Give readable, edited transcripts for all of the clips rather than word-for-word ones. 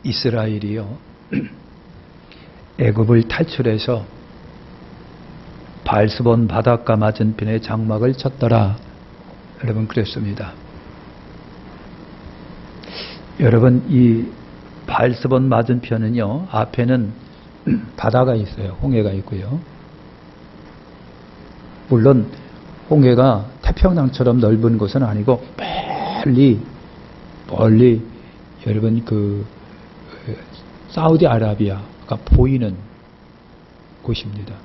이스라엘이요 애굽을 탈출해서 바알스본 바닷가 맞은편에 장막을 쳤더라. 여러분 그랬습니다. 여러분 이 바알스본 맞은편은요 앞에는 바다가 있어요. 홍해가 있고요. 물론 홍해가 태평양처럼 넓은 곳은 아니고 멀리 여러분 그 사우디아라비아가 보이는 곳입니다.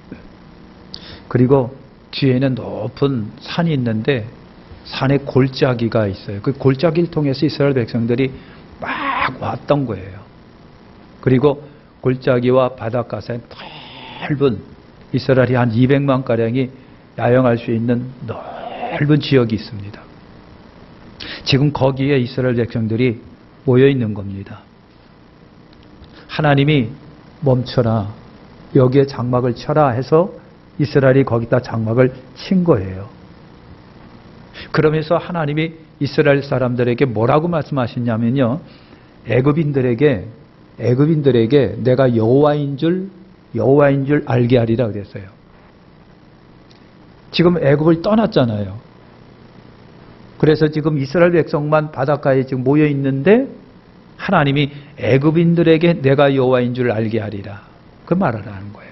그리고 뒤에는 높은 산이 있는데 산에 골짜기가 있어요. 그 골짜기를 통해서 이스라엘 백성들이 막 왔던 거예요. 그리고 골짜기와 바닷가 사이에 넓은 이스라엘이 한 200만 가량이 야영할 수 있는 넓은 지역이 있습니다. 지금 거기에 이스라엘 백성들이 모여 있는 겁니다. 하나님이 멈춰라, 여기에 장막을 쳐라 해서 이스라엘이 거기다 장막을 친 거예요. 그러면서 하나님이 이스라엘 사람들에게 뭐라고 말씀하셨냐면요, 애굽인들에게 내가 여호와인 줄 알게 하리라 그랬어요. 지금 애굽을 떠났잖아요. 그래서 지금 이스라엘 백성만 바닷가에 지금 모여 있는데 하나님이 애굽인들에게 내가 여호와인 줄 알게 하리라, 그 말을 하는 거예요.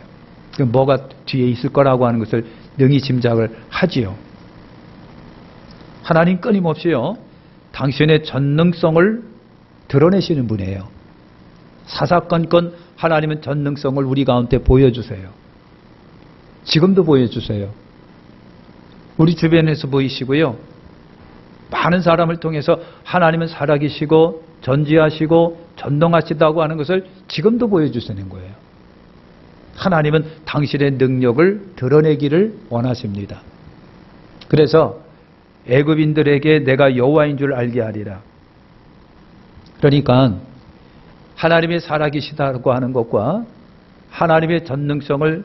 뭐가 뒤에 있을 거라고 하는 것을 능히 짐작을 하지요. 하나님 끊임없이요 당신의 전능성을 드러내시는 분이에요. 사사건건 하나님은 전능성을 우리 가운데 보여주세요. 지금도 보여주세요. 우리 주변에서 보이시고요, 많은 사람을 통해서 하나님은 살아계시고 전지하시고 전능하시다고 하는 것을 지금도 보여주시는 거예요. 하나님은 당신의 능력을 드러내기를 원하십니다. 그래서 애굽인들에게 내가 여호와인 줄 알게 하리라. 그러니까 하나님이 살아계시다고 하는 것과 하나님의 전능성을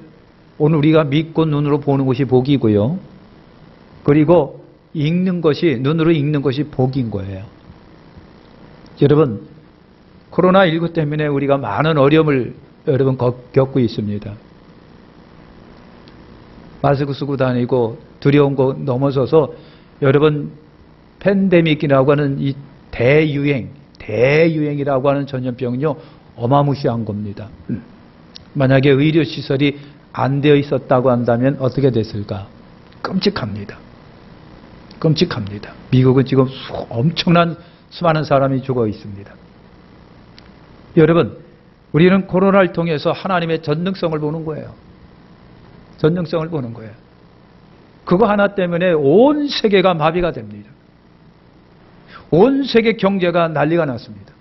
오늘 우리가 믿고 눈으로 보는 것이 복이고요, 그리고 눈으로 읽는 것이 복인 거예요. 여러분, 코로나19 때문에 우리가 많은 어려움을 여러분 겪고 있습니다. 마스크 쓰고 다니고 두려운 거 넘어서서 여러분 팬데믹이라고 하는 이 대유행이라고 하는 전염병은요 어마무시한 겁니다. 만약에 의료시설이 안 되어 있었다고 한다면 어떻게 됐을까? 끔찍합니다. 미국은 지금 엄청난 수많은 사람이 죽어 있습니다. 여러분, 우리는 코로나를 통해서 하나님의 전능성을 보는 거예요. 전능성을 보는 거예요. 그거 하나 때문에 온 세계가 마비가 됩니다. 온 세계 경제가 난리가 났습니다.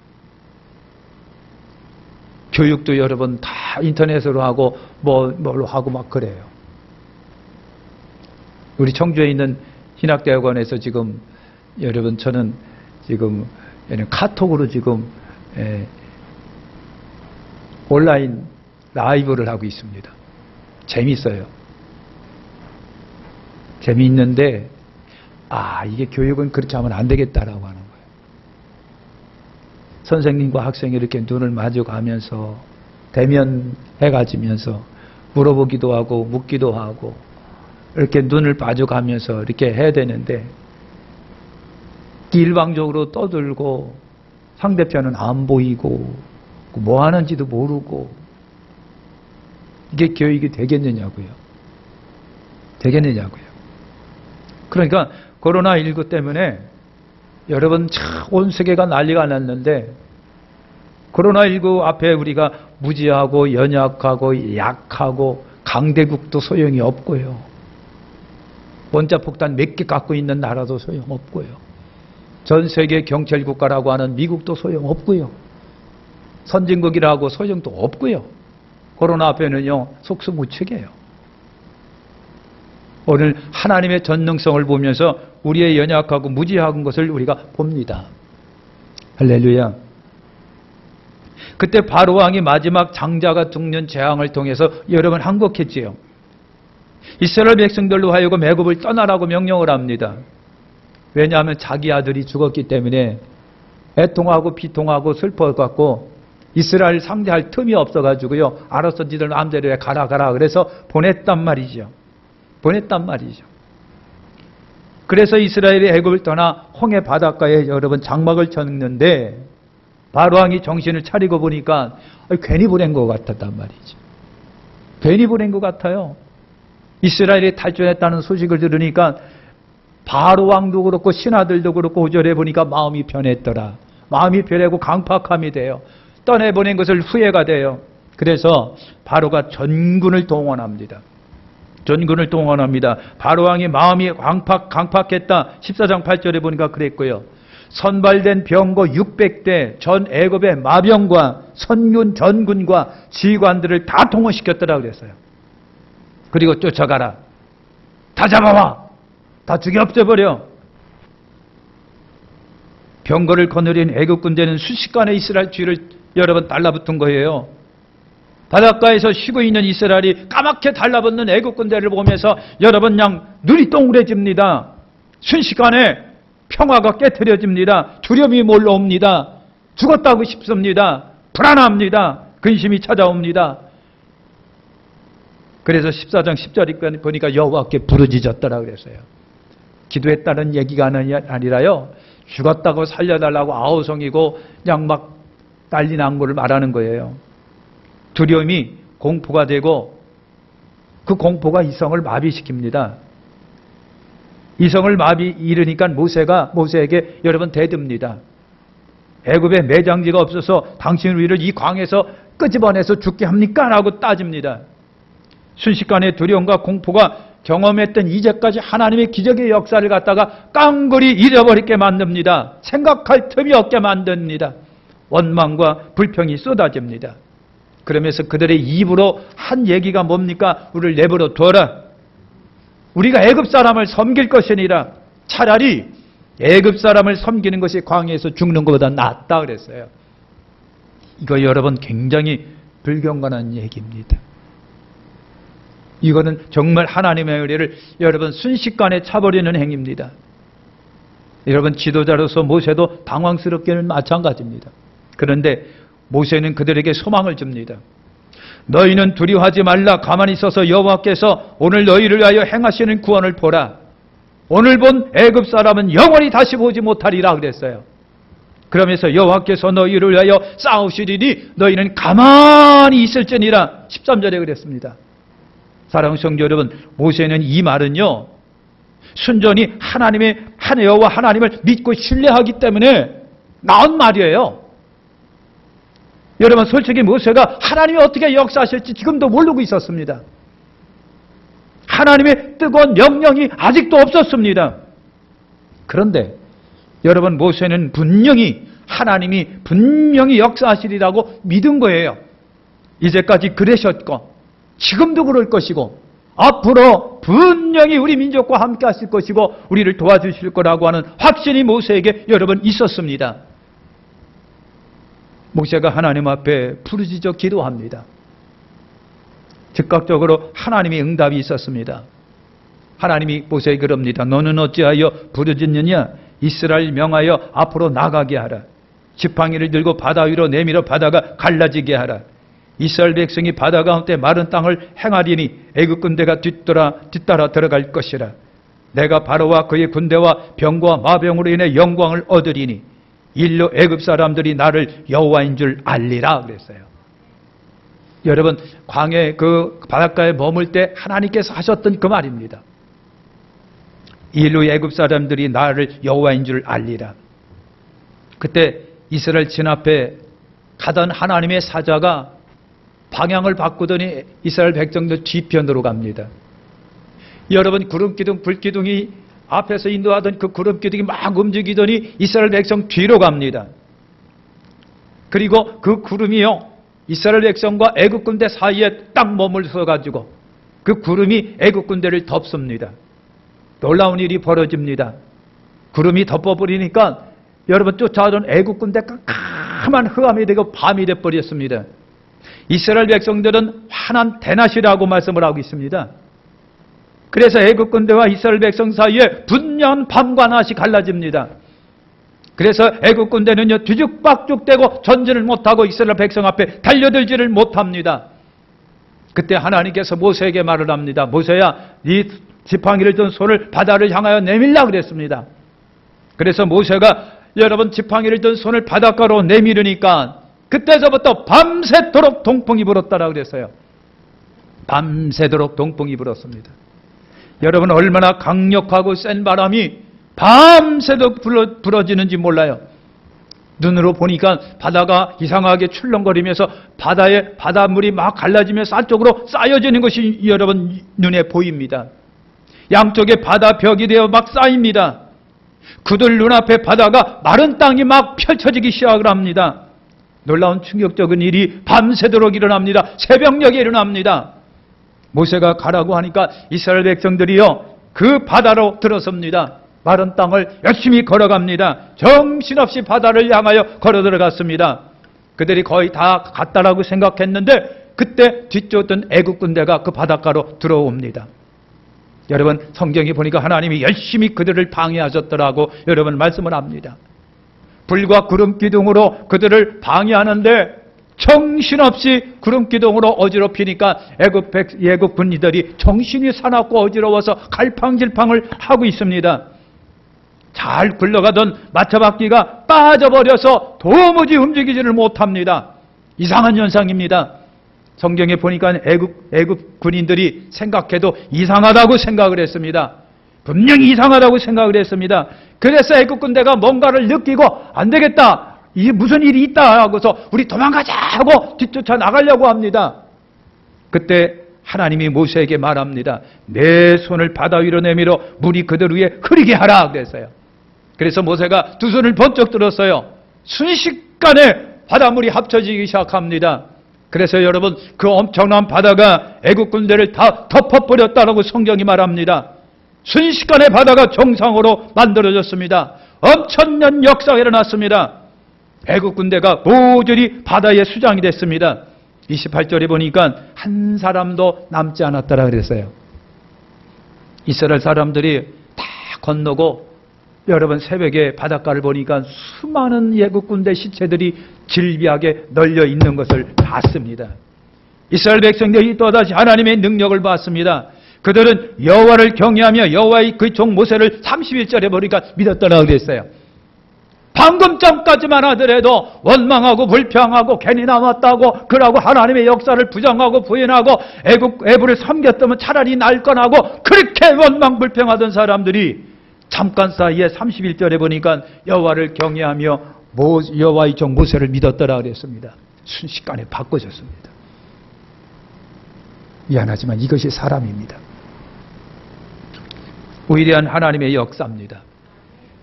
교육도 여러분 다 인터넷으로 하고 뭘로 하고 막 그래요. 우리 청주에 있는 신학대학원에서 지금 여러분 저는 지금 카톡으로 지금 온라인 라이브를 하고 있습니다. 재미있어요. 재미있는데 이게 교육은 그렇게 하면 안 되겠다라고 하는 거예요. 선생님과 학생이 이렇게 눈을 마주가면서 대면해 가지면서 물어보기도 하고 묻기도 하고 이렇게 눈을 마주가면서 이렇게 해야 되는데 일방적으로 떠들고 상대편은 안 보이고 뭐 하는지도 모르고 이게 교육이 되겠느냐고요. 그러니까 코로나19 때문에 여러분 온 세계가 난리가 났는데 코로나19 앞에 우리가 무지하고 연약하고 약하고 강대국도 소용이 없고요. 원자폭탄 몇 개 갖고 있는 나라도 소용없고요. 전 세계 경찰국가라고 하는 미국도 소용없고요. 선진국이라고 소용도 없고요. 코로나 앞에는요 속수무책이에요. 오늘 하나님의 전능성을 보면서 우리의 연약하고 무지한 것을 우리가 봅니다. 할렐루야. 그때 바로왕이 마지막 장자가 죽는 재앙을 통해서 여러분 항복했지요. 이스라엘 백성들로 하여금 애굽을 떠나라고 명령을 합니다. 왜냐하면 자기 아들이 죽었기 때문에 애통하고 비통하고 슬퍼갖고 이스라엘 상대할 틈이 없어가지고요. 알아서 니들 마음대로 해 가라 그래서 보냈단 말이죠. 보냈단 말이죠. 그래서 이스라엘이 애굽을 떠나 홍해 바닷가에 여러분 장막을 쳤는데 바로왕이 정신을 차리고 보니까 괜히 보낸 것 같았단 말이죠. 괜히 보낸 것 같아요. 이스라엘이 탈출했다는 소식을 들으니까 바로왕도 그렇고 신하들도 그렇고 5절에 보니까 마음이 변했더라. 마음이 변하고 강팍함이 돼요. 떠내보낸 것을 후회가 돼요. 그래서 바로가 전군을 동원합니다. 전군을 동원합니다. 바로왕이 마음이 강팍했다. 14장 8절에 보니까 그랬고요. 선발된 병거 600대 전 애굽의 마병과 선군 전군과 지휘관들을 다 동원시켰더라 그랬어요. 그리고 쫓아가라. 다 잡아와. 다 죽여 없애버려. 병거를 거느린 애굽 군대는 순식간에 이스라엘 뒤를 여러 번 달라붙은 거예요. 바닷가에서 쉬고 있는 이스라엘이 까맣게 달라붙는 애굽 군대를 보면서 여러분 그냥 눈이 동그래집니다. 순식간에 평화가 깨트려집니다. 두려움이 몰려옵니다. 죽었다고 싶습니다. 불안합니다. 근심이 찾아옵니다. 그래서 14장 10절에 보니까 여호와께 부르짖었더라 그랬어요. 기도했다는 얘기가 아니라요. 죽었다고 살려달라고 아우성이고 그냥 막 난리 난 거를 말하는 거예요. 두려움이 공포가 되고 그 공포가 이성을 마비시킵니다. 이성을 마비 이르니까 모세에게 여러분 대듭니다. 애굽에 매장지가 없어서 당신 우리를 이 광에서 끄집어내서 죽게 합니까? 라고 따집니다. 순식간에 두려움과 공포가 경험했던 이제까지 하나님의 기적의 역사를 갖다가 깡그리 잃어버리게 만듭니다. 생각할 틈이 없게 만듭니다. 원망과 불평이 쏟아집니다. 그러면서 그들의 입으로 한 얘기가 뭡니까? 우리를 내버려 둬라. 우리가 애굽 사람을 섬길 것이니라. 차라리 애굽 사람을 섬기는 것이 광야에서 죽는 것보다 낫다 그랬어요. 이거 여러분 굉장히 불경건한 얘기입니다. 이거는 정말 하나님의 의뢰를 여러분 순식간에 차버리는 행위입니다. 여러분 지도자로서 모세도 당황스럽기는 마찬가지입니다. 그런데 모세는 그들에게 소망을 줍니다. 너희는 두려워하지 말라. 가만히 있어서 여호와께서 오늘 너희를 위하여 행하시는 구원을 보라. 오늘 본 애굽 사람은 영원히 다시 보지 못하리라 그랬어요. 그러면서 여호와께서 너희를 위하여 싸우시리니 너희는 가만히 있을지니라. 13절에 그랬습니다. 사랑하는 성도 여러분, 모세는 이 말은요, 순전히 여호와 하나님을 믿고 신뢰하기 때문에 나온 말이에요. 여러분 솔직히 모세가 하나님이 어떻게 역사하실지 지금도 모르고 있었습니다. 하나님의 뜨거운 명령이 아직도 없었습니다. 그런데 여러분 모세는 하나님이 분명히 역사하시리라고 믿은 거예요. 이제까지 그러셨고 지금도 그럴 것이고 앞으로 분명히 우리 민족과 함께 하실 것이고 우리를 도와주실 거라고 하는 확신이 모세에게 여러분 있었습니다. 모세가 하나님 앞에 부르짖어 기도합니다. 즉각적으로 하나님의 응답이 있었습니다. 하나님이 모세에게 그럽니다. 너는 어찌하여 부르짖느냐? 이스라엘 명하여 앞으로 나가게 하라. 지팡이를 들고 바다 위로 내밀어 바다가 갈라지게 하라. 이스라엘 백성이 바다 가운데 마른 땅을 행하리니 애굽 군대가 뒤따라 들어갈 것이라. 내가 바로와 그의 군대와 병과 마병으로 인해 영광을 얻으리니 일로 애굽 사람들이 나를 여호와인 줄 알리라 그랬어요. 여러분 광해 그 바닷가에 머물 때 하나님께서 하셨던 그 말입니다. 일로 애굽 사람들이 나를 여호와인 줄 알리라. 그때 이스라엘 진 앞에 가던 하나님의 사자가 방향을 바꾸더니 이스라엘 백성들 뒤편으로 갑니다. 여러분 구름기둥 불기둥이 앞에서 인도하던 그 구름기둥이 막 움직이더니 이스라엘 백성 뒤로 갑니다. 그리고 그 구름이요 이스라엘 백성과 애굽 군대 사이에 딱 머물러 가지고 그 구름이 애굽 군대를 덮습니다. 놀라운 일이 벌어집니다. 구름이 덮어버리니까 여러분 쫓아오던 애굽 군대가 까만 흑암이 되고 밤이 되어버렸습니다. 이스라엘 백성들은 환한 대낮이라고 말씀을 하고 있습니다. 그래서 애굽 군대와 이스라엘 백성 사이에 분명한 밤과 낮이 갈라집니다. 그래서 애국 군대는요 뒤죽박죽되고 전진을 못하고 이스라엘 백성 앞에 달려들지를 못합니다. 그때 하나님께서 모세에게 말을 합니다. 모세야, 네 지팡이를 든 손을 바다를 향하여 내밀라 그랬습니다. 그래서 모세가 여러분 지팡이를 든 손을 바닷가로 내밀으니까 그때서부터 밤새도록 동풍이 불었다라 그랬어요. 밤새도록 동풍이 불었습니다. 여러분 얼마나 강력하고 센 바람이 밤새도록 불어지는지 몰라요. 눈으로 보니까 바다가 이상하게 출렁거리면서 바다에 바닷물이 막 갈라지면서 안쪽으로 쌓여지는 것이 여러분 눈에 보입니다. 양쪽에 바다 벽이 되어 막 쌓입니다. 그들 눈앞에 바다가 마른 땅이 막 펼쳐지기 시작을 합니다. 놀라운 충격적인 일이 밤새도록 일어납니다. 새벽녘에 일어납니다. 모세가 가라고 하니까 이스라엘 백성들이요 그 바다로 들어섭니다. 마른 땅을 열심히 걸어갑니다. 정신없이 바다를 향하여 걸어 들어갔습니다. 그들이 거의 다 갔다라고 생각했는데 그때 뒤쫓던 애국 군대가 그 바닷가로 들어옵니다. 여러분 성경에 보니까 하나님이 열심히 그들을 방해하셨더라고 여러분 말씀을 합니다. 불과 구름 기둥으로 그들을 방해하는데 정신없이 구름 기둥으로 어지럽히니까 애국 군인들이 정신이 사납고 어지러워서 갈팡질팡을 하고 있습니다. 잘 굴러가던 마차바퀴가 빠져버려서 도무지 움직이지를 못합니다. 이상한 현상입니다. 성경에 보니까 애국 군인들이 생각해도 이상하다고 생각을 했습니다. 분명히 이상하다고 생각을 했습니다. 그래서 애국 군대가 뭔가를 느끼고 안 되겠다, 이게 무슨 일이 있다 하고서 우리 도망가자 하고 뒤쫓아 나가려고 합니다. 그때 하나님이 모세에게 말합니다. 내 손을 바다 위로 내밀어 물이 그들 위에 흐르게 하라 그랬어요. 그래서 모세가 두 손을 번쩍 들었어요. 순식간에 바닷물이 합쳐지기 시작합니다. 그래서 여러분 그 엄청난 바다가 애국 군대를 다 덮어버렸다라고 성경이 말합니다. 순식간에 바다가 정상으로 만들어졌습니다. 엄청난 역사가 일어났습니다. 애국 군대가 모조리 바다의 수장이 됐습니다. 28절에 보니까 한 사람도 남지 않았다라 그랬어요. 이스라엘 사람들이 다 건너고 여러분 새벽에 바닷가를 보니까 수많은 애국 군대 시체들이 질비하게 널려 있는 것을 봤습니다. 이스라엘 백성들이 또다시 하나님의 능력을 봤습니다. 그들은 여호와를 경외하며 여호와의 그 종 모세를 31절에 보니까 믿었더라 그랬어요. 방금 전까지만 하더라도 원망하고 불평하고 괜히 남았다고 그러고 하나님의 역사를 부정하고 부인하고 애부를 섬겼다면 차라리 날 거나고 그렇게 원망 불평하던 사람들이 잠깐 사이에 31절에 보니까 여호와를 경외하며 여호와의 종 모세를 믿었더라 그랬습니다. 순식간에 바꿔졌습니다. 미안하지만 이것이 사람입니다. 위대한 하나님의 역사입니다.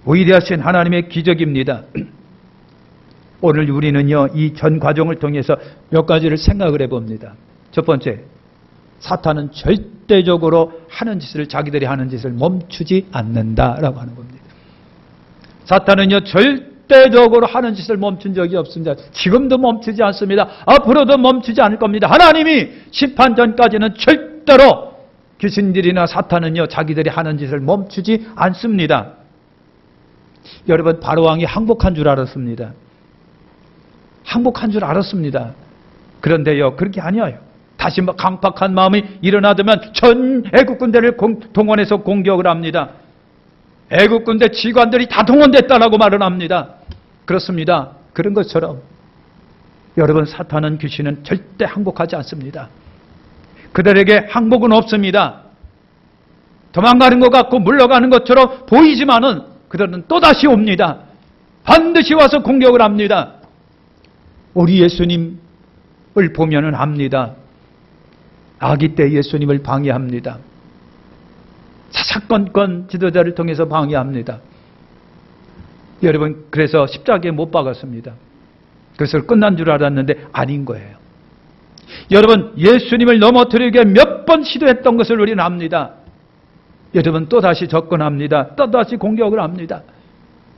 위대하신 하나님의 기적입니다. 오늘 우리는요 이 전 과정을 통해서 몇 가지를 생각을 해봅니다. 첫 번째, 사탄은 절대적으로 자기들이 하는 짓을 멈추지 않는다라고 하는 겁니다. 사탄은요 절대적으로 하는 짓을 멈춘 적이 없습니다. 지금도 멈추지 않습니다. 앞으로도 멈추지 않을 겁니다. 하나님이 심판 전까지는 절대로 귀신들이나 사탄은요 자기들이 하는 짓을 멈추지 않습니다. 여러분 바로왕이 항복한 줄 알았습니다. 항복한 줄 알았습니다. 그런데요 그렇게 아니에요. 다시 강팍한 마음이 일어나더면 전 애국 군대를 동원해서 공격을 합니다. 애국 군대 지관들이 다 동원됐다라고 말을 합니다. 그렇습니다. 그런 것처럼 여러분 사탄은 귀신은 절대 항복하지 않습니다. 그들에게 항복은 없습니다. 도망가는 것 같고 물러가는 것처럼 보이지만은 그들은 또다시 옵니다. 반드시 와서 공격을 합니다. 우리 예수님을 보면은 합니다. 아기 때 예수님을 방해합니다. 사사건건 지도자를 통해서 방해합니다. 여러분 그래서 십자가에 못 박았습니다. 그것을 끝난 줄 알았는데 아닌 거예요. 여러분 예수님을 넘어뜨리게 몇 번 시도했던 것을 우리는 압니다. 여러분 또다시 접근합니다. 또다시 공격을 합니다.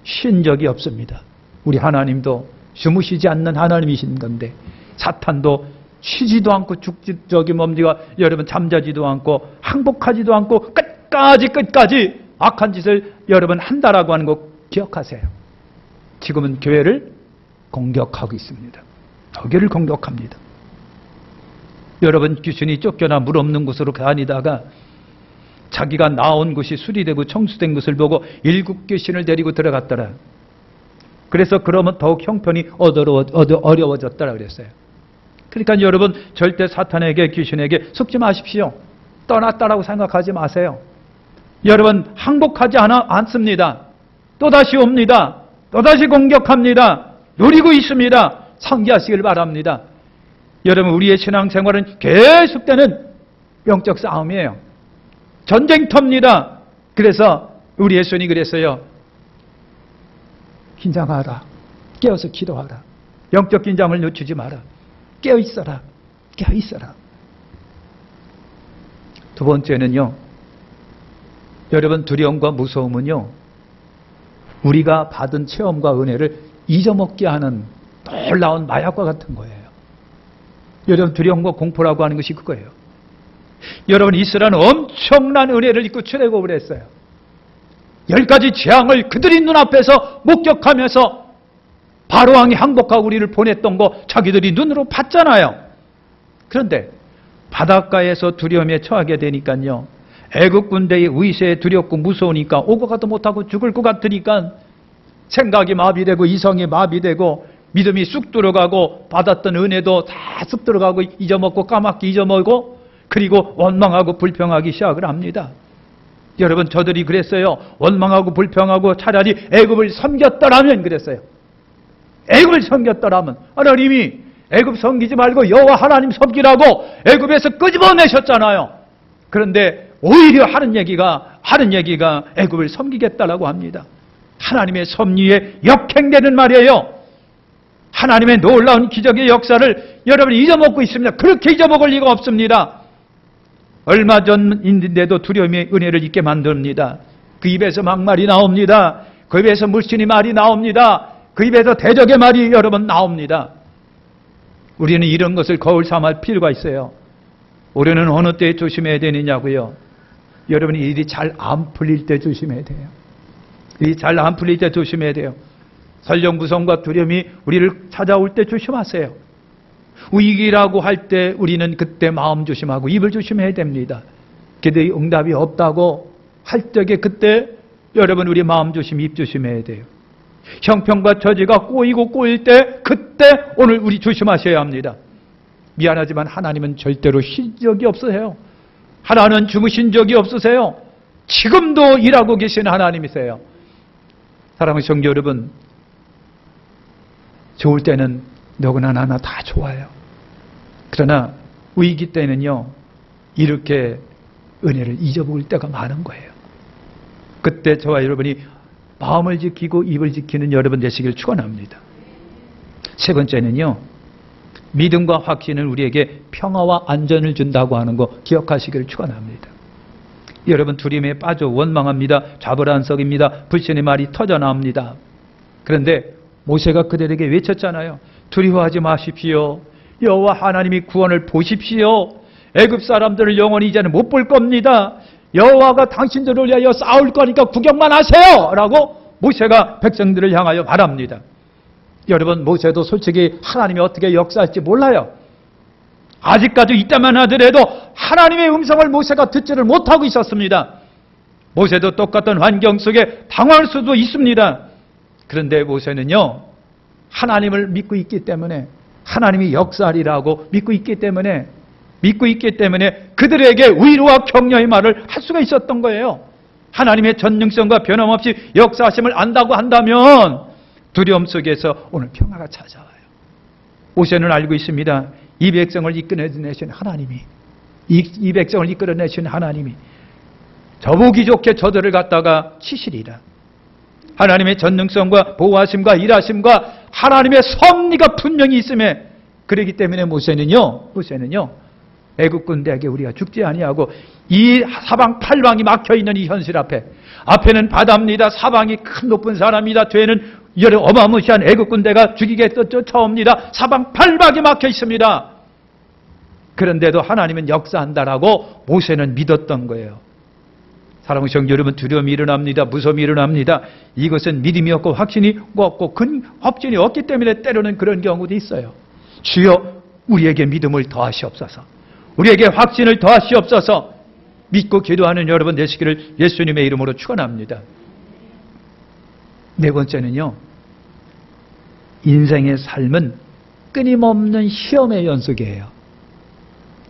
쉰 적이 없습니다. 우리 하나님도 주무시지 않는 하나님이신 건데 사탄도 쉬지도 않고 죽지 뭡니까? 여러분 잠자지도 않고 항복하지도 않고 끝까지 악한 짓을 여러분 한다라고 하는 거 기억하세요. 지금은 교회를 공격하고 있습니다. 교회를 공격합니다. 여러분, 귀신이 쫓겨나 물 없는 곳으로 다니다가 자기가 나온 곳이 수리되고 청수된 것을 보고 일곱 귀신을 데리고 들어갔더라. 그래서 그러면 더욱 형편이 어려워졌더라 그랬어요. 그러니까 여러분, 절대 사탄에게, 귀신에게 속지 마십시오. 떠났다라고 생각하지 마세요. 여러분, 항복하지 않습니다. 또다시 옵니다. 또다시 공격합니다. 노리고 있습니다. 상기하시길 바랍니다. 여러분, 우리의 신앙생활은 계속되는 영적 싸움이에요. 전쟁터입니다. 그래서 우리 예수님이 그랬어요. 긴장하라. 깨어서 기도하라. 영적 긴장을 늦추지 마라. 깨어있어라. 깨어있어라. 두 번째는요, 여러분, 두려움과 무서움은요, 우리가 받은 체험과 은혜를 잊어먹게 하는 놀라운 마약과 같은 거예요. 여러분, 두려움과 공포라고 하는 것이 그거예요. 여러분, 이스라엘은 엄청난 은혜를 입고 출애굽을 했어요. 10가지 재앙을 그들이 눈앞에서 목격하면서 바로왕이 항복하고 우리를 보냈던 거 자기들이 눈으로 봤잖아요. 그런데 바닷가에서 두려움에 처하게 되니까요, 애국 군대의 위세에 두렵고 무서우니까 오고 가도 못하고 죽을 것 같으니까 생각이 마비되고 이성이 마비되고 믿음이 쑥 들어가고 받았던 은혜도 다 쑥 들어가고 잊어먹고 까맣게 잊어먹고, 그리고 원망하고 불평하기 시작을 합니다. 여러분, 저들이 그랬어요. 원망하고 불평하고 차라리 애굽을 섬겼더라면 그랬어요. 애굽을 섬겼더라면. 하나님이 애굽 섬기지 말고 여호와 하나님 섬기라고 애굽에서 끄집어내셨잖아요. 그런데 오히려 하는 얘기가 애굽을 섬기겠다라고 합니다. 하나님의 섭리에 역행되는 말이에요. 하나님의 놀라운 기적의 역사를 여러분이 잊어먹고 있습니다. 그렇게 잊어먹을 리가 없습니다. 얼마 전인데도 두려움의 은혜를 잊게 만듭니다. 그 입에서 막말이 나옵니다. 그 입에서 물신의 말이 나옵니다. 그 입에서 대적의 말이 여러분 나옵니다. 우리는 이런 것을 거울 삼을 필요가 있어요. 우리는 어느 때에 조심해야 되느냐고요. 여러분이 일이 잘 안 풀릴 때 조심해야 돼요. 일이 잘 안 풀릴 때 조심해야 돼요. 설령 무서움과 두려움이 우리를 찾아올 때 조심하세요. 위기라고 할 때 우리는 그때 마음 조심하고 입을 조심해야 됩니다. 그들이 응답이 없다고 할 적에 그때 여러분 우리 마음 조심, 입 조심해야 돼요. 형편과 처지가 꼬일 때 그때 오늘 우리 조심하셔야 합니다. 미안하지만 하나님은 절대로 쉰 적이 없으세요. 하나님은 주무신 적이 없으세요. 지금도 일하고 계신 하나님이세요. 사랑하는 성도 여러분, 좋을 때는 너구나 나나 다 좋아요. 그러나 위기 때는요, 이렇게 은혜를 잊어버릴 때가 많은 거예요. 그때 저와 여러분이 마음을 지키고 입을 지키는 여러분 되시길 축원합니다. 세 번째는요, 믿음과 확신은 우리에게 평화와 안전을 준다고 하는 거 기억하시길 축원합니다. 여러분, 두려움에 빠져 원망합니다. 좌불안석입니다. 불신의 말이 터져나옵니다. 그런데 모세가 그들에게 외쳤잖아요. 두려워하지 마십시오. 여호와 하나님이 구원을 보십시오. 애굽 사람들을 영원히 이제는 못 볼 겁니다. 여호와가 당신들을 위하여 싸울 거니까 구경만 하세요 라고 모세가 백성들을 향하여 말합니다. 여러분, 모세도 솔직히 하나님이 어떻게 역사할지 몰라요. 아직까지 이때만 하더라도 하나님의 음성을 모세가 듣지를 못하고 있었습니다. 모세도 똑같은 환경 속에 당황할 수도 있습니다. 그런데 모세는요, 하나님을 믿고 있기 때문에, 하나님이 역사하리라고 믿고 있기 때문에 그들에게 위로와 격려의 말을 할 수가 있었던 거예요. 하나님의 전능성과 변함없이 역사하심을 안다고 한다면 두려움 속에서 오늘 평화가 찾아와요. 모세는 알고 있습니다. 이 백성을 이끌어내신 하나님이, 이 백성을 이끌어내신 하나님이 저보기 좋게 저들을 갖다가 치시리라. 하나님의 전능성과 보호하심과 일하심과 하나님의 섭리가 분명히 있음에, 그렇기 때문에 모세는요 애국 군대에게 우리가 죽지 아니하고 이 사방 팔방이 막혀있는 이 현실 앞에는 바다입니다. 사방이 큰 높은 사람이다. 뒤에는 여러 어마무시한 애국 군대가 죽이게 쫓아옵니다. 사방 팔방이 막혀 있습니다. 그런데도 하나님은 역사한다라고 모세는 믿었던 거예요. 사랑하는 성도 여러분, 두려움이 일어납니다. 무서움이 일어납니다. 이것은 믿음이 없고 확신이 없고 확신이 없기 때문에 때로는 그런 경우도 있어요. 주여 우리에게 믿음을 더하시옵소서. 우리에게 확신을 더하시옵소서. 믿고 기도하는 여러분 되시기를 예수님의 이름으로 축원합니다. 네 번째는요, 인생의 삶은 끊임없는 시험의 연속이에요.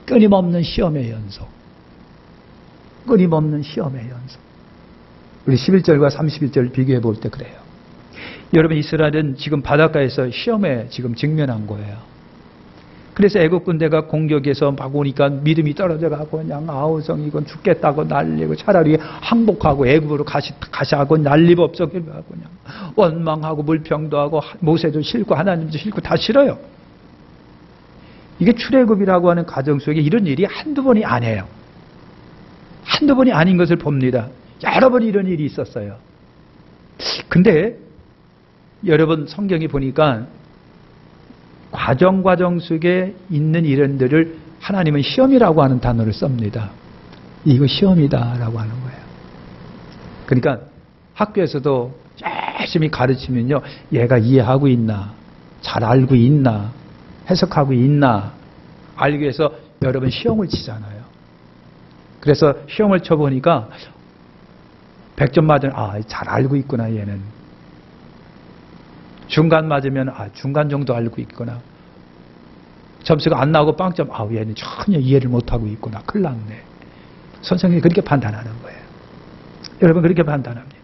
끊임없는 시험의 연속. 끊임없는 시험의 연속. 우리 11절과 31절 비교해 볼 때 그래요. 여러분, 이스라엘은 지금 바닷가에서 시험에 지금 직면한 거예요. 그래서 애국 군대가 공격해서 막 오니까 믿음이 떨어져가고 그냥 아우성 이건 죽겠다고 난리고 차라리 항복하고 애국으로 가시하고 난리도 없었기도 하고 그냥 원망하고 물평도 하고 모세도 싫고 하나님도 싫고 다 싫어요. 이게 출애굽이라고 하는 가정 속에 이런 일이 한두 번이 아니에요. 한두 번이 아닌 것을 봅니다. 여러 번 이런 일이 있었어요. 근데 여러분 성경에 보니까 과정 속에 있는 일들을 하나님은 시험이라고 하는 단어를 씁니다. 이거 시험이다라고 하는 거예요. 그러니까 학교에서도 열심히 가르치면요, 얘가 이해하고 있나, 잘 알고 있나, 해석하고 있나 알기 위해서 여러분 시험을 치잖아요. 그래서 시험을 쳐보니까 100점 맞으면 잘 알고 있구나 얘는. 중간 맞으면 중간 정도 알고 있구나. 점수가 안 나오고 빵점, 얘는 전혀 이해를 못하고 있구나. 큰일 났네. 선생님이 그렇게 판단하는 거예요. 여러분 그렇게 판단합니다.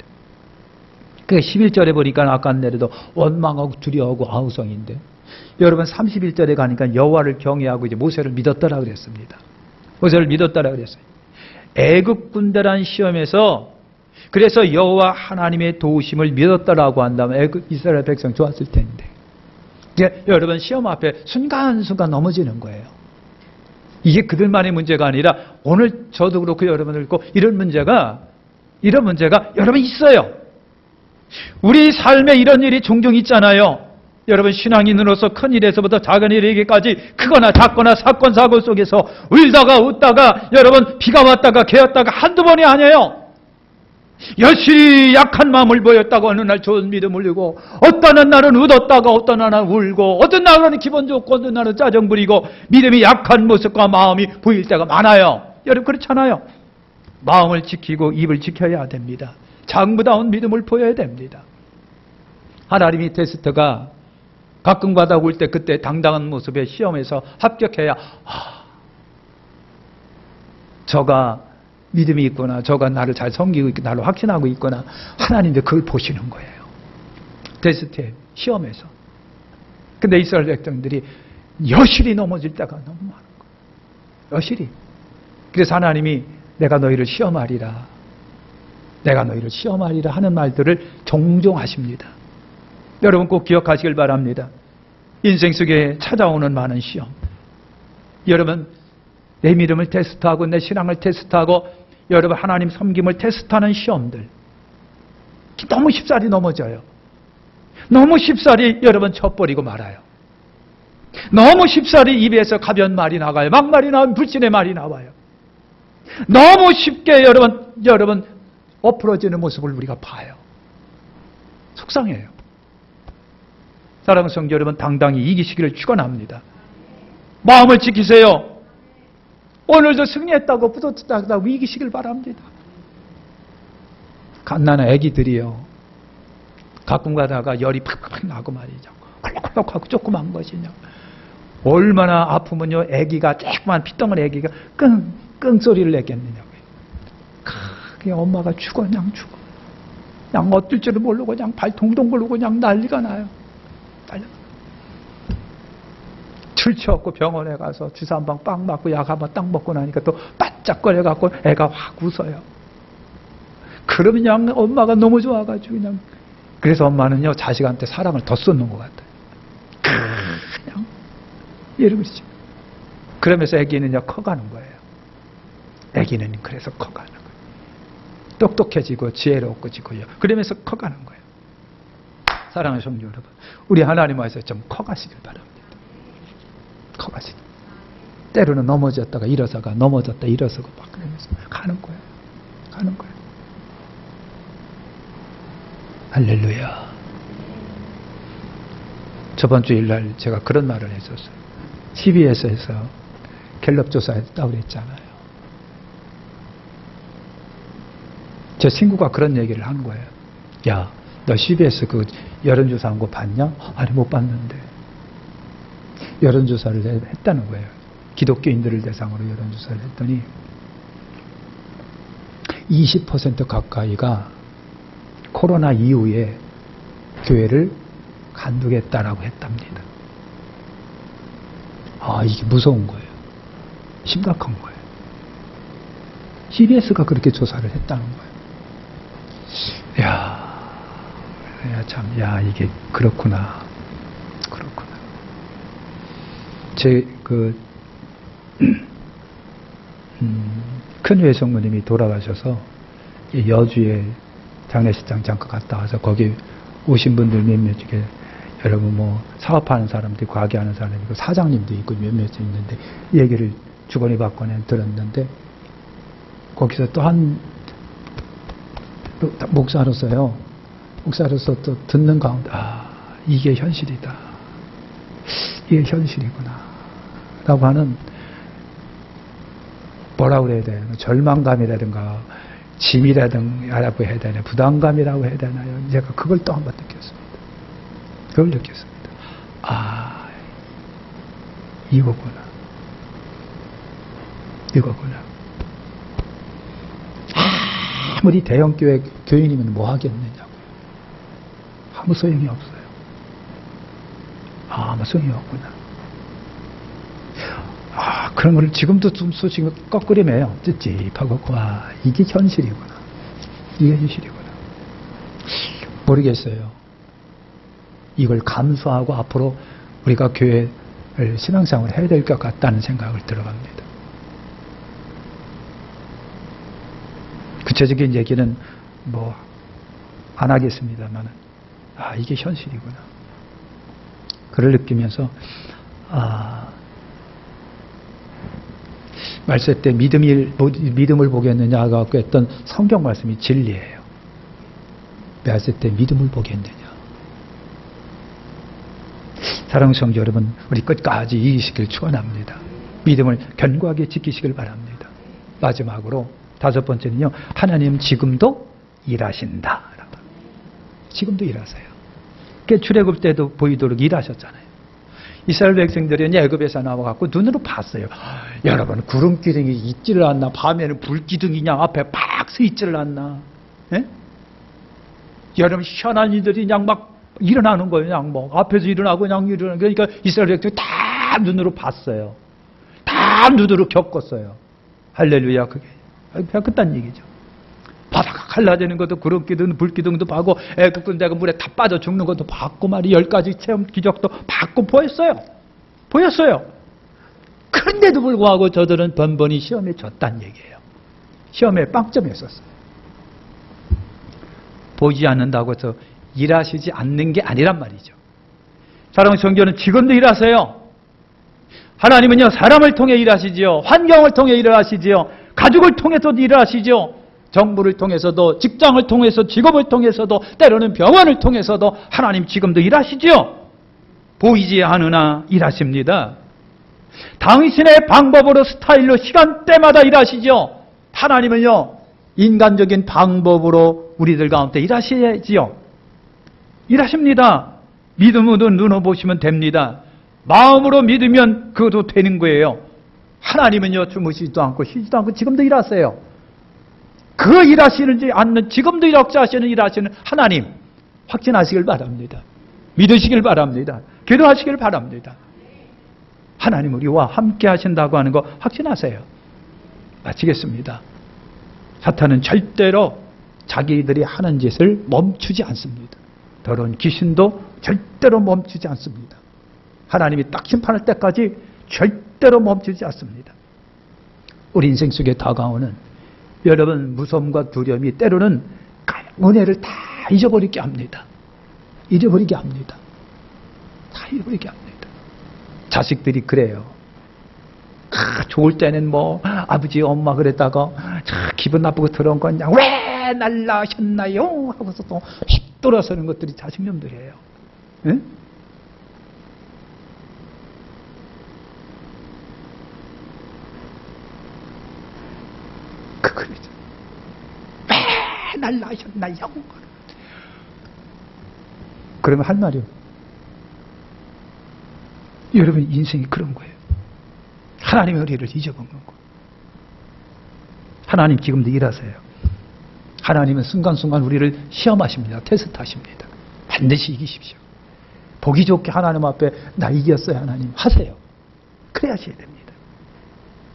그 11절에 보니까 아까 내려도 원망하고 두려워하고 아우성인데, 여러분 31절에 가니까 여호와를 경외하고 이제 모세를 믿었더라 그랬습니다. 모세를 믿었더라 그랬어요. 애국 군대란 시험에서 그래서 여호와 하나님의 도우심을 믿었다라고 한다면 이스라엘 백성 좋았을 텐데, 여러분 시험 앞에 순간순간 넘어지는 거예요. 이게 그들만의 문제가 아니라 오늘 저도 그렇고 여러분들 그렇고 이런 문제가 여러분 있어요. 우리 삶에 이런 일이 종종 있잖아요. 여러분 신앙인으로서 큰 일에서부터 작은 일에게까지 크거나 작거나 사건 사고 속에서 울다가 웃다가 여러분 비가 왔다가 개었다가 한두 번이 아니에요. 여실히 약한 마음을 보였다고 어느 날 좋은 믿음을 울고, 어떤 날은 웃었다가 어떤 날은 울고, 어떤 날은 기분 좋고 어떤 날은 짜증 부리고 믿음이 약한 모습과 마음이 보일 때가 많아요. 여러분 그렇잖아요. 마음을 지키고 입을 지켜야 됩니다. 장부다운 믿음을 보여야 됩니다. 하나님이 테스트가 가끔가다 올 때 그때 당당한 모습의 시험에서 합격해야 저가 믿음이 있구나, 저가 나를 잘 섬기고 있구나, 나를 확신하고 있구나, 하나님도 그걸 보시는 거예요. 테스트에, 시험에서. 근데 이스라엘 백성들이 여실히 넘어질 때가 너무 많은 거예요. 여실히. 그래서 하나님이 내가 너희를 시험하리라, 내가 너희를 시험하리라 하는 말들을 종종 하십니다. 여러분 꼭 기억하시길 바랍니다. 인생 속에 찾아오는 많은 시험, 여러분 내 믿음을 테스트하고 내 신앙을 테스트하고 여러분 하나님 섬김을 테스트하는 시험들, 너무 쉽사리 넘어져요. 너무 쉽사리 여러분 쳐버리고 말아요. 너무 쉽사리 입에서 가변 말이 나가요. 막말이 나오면 불신의 말이 나와요. 너무 쉽게 여러분 엎어지는 모습을 우리가 봐요. 속상해요. 사랑하는 성도 여러분, 당당히 이기시기를 축원합니다. 마음을 지키세요. 오늘도 승리했다고 뿌듯하다고 이기시길 바랍니다. 갓난아기 애기들이요, 가끔 가다가 열이 팍팍 나고 말이죠. 콜록콜록하고 조그만 것이냐. 얼마나 아프면요, 애기가 조그만 피덩어리 애기가 끙끙 소리를 내겠느냐고요. 그냥 엄마가 죽어, 그냥 죽어. 그냥 어쩔 줄을 모르고 그냥 발 동동 굴르고 그냥 난리가 나요. 출처없고 병원에 가서 주사 한 방 빵 맞고 약 한 방 딱 먹고 나니까 또 바짝거려갖고 애가 확 웃어요. 그러면 그냥 엄마가 너무 좋아가지고 그냥, 그래서 엄마는요 자식한테 사랑을 더 쏟는 것 같아요. 그냥 이러고 있죠. 그러면서 애기는요 커가는 거예요. 애기는 그래서 커가는 거예요. 똑똑해지고 지혜로워지고요. 그러면서 커가는 거예요. 사랑하는 성도 여러분, 우리 하나님 앞에서 좀 커가시길 바랍니다. 커가시길. 때로는 넘어졌다가 일어서가, 넘어졌다 일어서고 막 그러면서 가는 거예요. 가는 거예요. 할렐루야. 저번 주일날 제가 그런 말을 했었어요. CBS에서 갤럽 조사했다고 그랬잖아요. 제 친구가 그런 얘기를 한 거예요. 야, 너 CBS 그 여론조사한 거 봤냐? 아니, 못 봤는데. 여론조사를 했다는 거예요. 기독교인들을 대상으로 여론조사를 했더니 20% 가까이가 코로나 이후에 교회를 간두겠다라고 했답니다. 아, 이게 무서운 거예요. 심각한 거예요. CBS가 그렇게 조사를 했다는 거예요. 참, 이게 그렇구나. 그렇구나. 큰 외숙모님이 돌아가셔서 여주에 장례식장 잠깐 갔다 와서 거기 오신 분들 몇몇 중에 여러분 뭐 사업하는 사람도 있고 과기하는 사람도 있고 사장님도 있고 몇몇 있는데 얘기를 주거니 받거니 들었는데 거기서 또 한 목사로서요. 목사로서 또 듣는 가운데 이게 현실이다. 이게 현실이구나. 라고 하는 뭐라고 해야 되나 절망감이라든가 짐이라든가라고 해야 되나 부담감이라고 해야 되나요? 제가 그걸 또 한 번 느꼈습니다. 그걸 느꼈습니다. 이거구나. 아무리 대형교회 교인이면 뭐 하겠느냐고요. 아무 소용이 없어요. 아무 소용이 없구나. 그런 걸 지금도 좀 솔직히 거꾸리매요. 찝찝하고, 이게 현실이구나. 이게 현실이구나. 모르겠어요. 이걸 감수하고 앞으로 우리가 교회를 신앙생활을 해야 될 것 같다는 생각을 들어갑니다. 구체적인 얘기는 안 하겠습니다만, 이게 현실이구나. 그걸 느끼면서, 말세 때 믿음을 보겠느냐가 갖고 했던 성경 말씀이 진리예요. 말세 때 믿음을 보겠느냐. 사랑하는 성도 여러분, 우리 끝까지 이기시길 축원합니다. 믿음을 견고하게 지키시길 바랍니다. 마지막으로 5번째는요. 하나님 지금도 일하신다. 지금도 일하세요. 출애굽 때도 보이도록 일하셨잖아요. 이스라엘 백성들이 애굽에서 나와갖고 눈으로 봤어요. 여러분, 구름 기둥이 있지를 않나? 밤에는 불 기둥이냐? 앞에 팍 서 있지를 않나? 예? 여러분, 희한한 일들이 그냥 막 일어나는 거예요. 그냥 앞에서 일어나고 그냥 일어나고. 그러니까 이스라엘 백성이 다 눈으로 봤어요. 다 눈으로 겪었어요. 할렐루야, 그게. 그딴 얘기죠. 바다가 갈라지는 것도 구름 기둥, 불 기둥도 봐고 애굽 내가 물에 다 빠져 죽는 것도 봤고 말이 10가지 체험 기적도 봤고 보였어요. 그런데도 불구하고 저들은 번번이 시험에 졌다는 얘기예요. 시험에 빵점이었었어요. 보이지 않는다고 해서 일하시지 않는 게 아니란 말이죠. 사랑하는 성도는 지금도 일하세요. 하나님은요, 사람을 통해 일하시지요. 환경을 통해 일하시지요. 가족을 통해서도 일하시죠. 정부를 통해서도, 직장을 통해서, 직업을 통해서도, 때로는 병원을 통해서도 하나님 지금도 일하시죠. 보이지 않으나 일하십니다. 당신의 방법으로, 스타일로, 시간대마다 일하시죠. 하나님은요, 인간적인 방법으로 우리들 가운데 일하셔야지요. 일하십니다. 믿음으로 눈을 보시면 됩니다. 마음으로 믿으면 그것도 되는 거예요. 하나님은요, 주무시지도 않고 쉬지도 않고 지금도 일하세요. 그 일하시는지 않는, 지금도 역사하시는 일하시는 하나님 확신하시길 바랍니다. 믿으시길 바랍니다. 기도하시길 바랍니다. 하나님 우리와 함께 하신다고 하는 거 확신하세요. 마치겠습니다. 사탄은 절대로 자기들이 하는 짓을 멈추지 않습니다. 더러운 귀신도 절대로 멈추지 않습니다. 하나님이 딱 심판할 때까지 절대로 멈추지 않습니다. 우리 인생 속에 다가오는 여러분 무서움과 두려움이 때로는 은혜를 다 잊어버리게 합니다. 잊어버리게 합니다. 다 잊어버리게 합니다. 자식들이 그래요. 좋을 때는 아버지 엄마 그랬다가 기분 나쁘고 들어온 건 그냥 왜 날라셨나요? 하고서 또 돌아서는 것들이 자식놈들이에요. 예? 그거죠. 맨날 나셨나 영원. 그러면 할 말이요. 여러분 인생이 그런 거예요. 하나님의 우리를 잊어먹는 거. 하나님 지금도 일하세요. 하나님은 순간순간 우리를 시험하십니다. 테스트하십니다. 반드시 이기십시오. 보기 좋게 하나님 앞에 나 이겼어요 하나님 하세요. 그래야 하셔야 됩니다.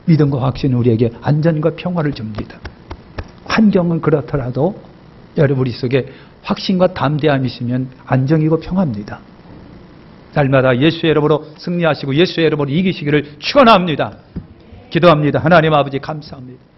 믿음과 확신은 우리에게 안전과 평화를 줍니다. 환경은 그렇더라도 여러분 우리 속에 확신과 담대함이 있으면 안정이고 평화입니다. 날마다 예수의 이름으로 승리하시고 예수의 이름으로 이기시기를 축원합니다. 기도합니다. 하나님 아버지 감사합니다.